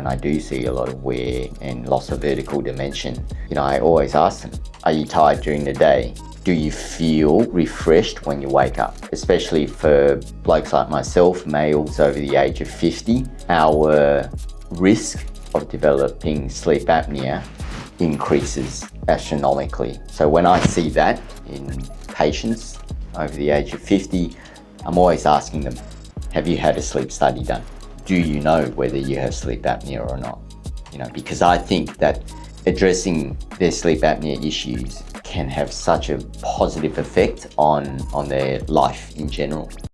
And I do see a lot of wear and loss of vertical dimension. I always ask them, are you tired during the day? Do you feel refreshed when you wake up? Especially for blokes like myself, males over the age of 50, our risk of developing sleep apnea increases astronomically. So when I see that in patients over the age of 50, I'm always asking them, have you had a sleep study done? Do you know whether you have sleep apnea or not? Because I think that addressing their sleep apnea issues can have such a positive effect on their life in general.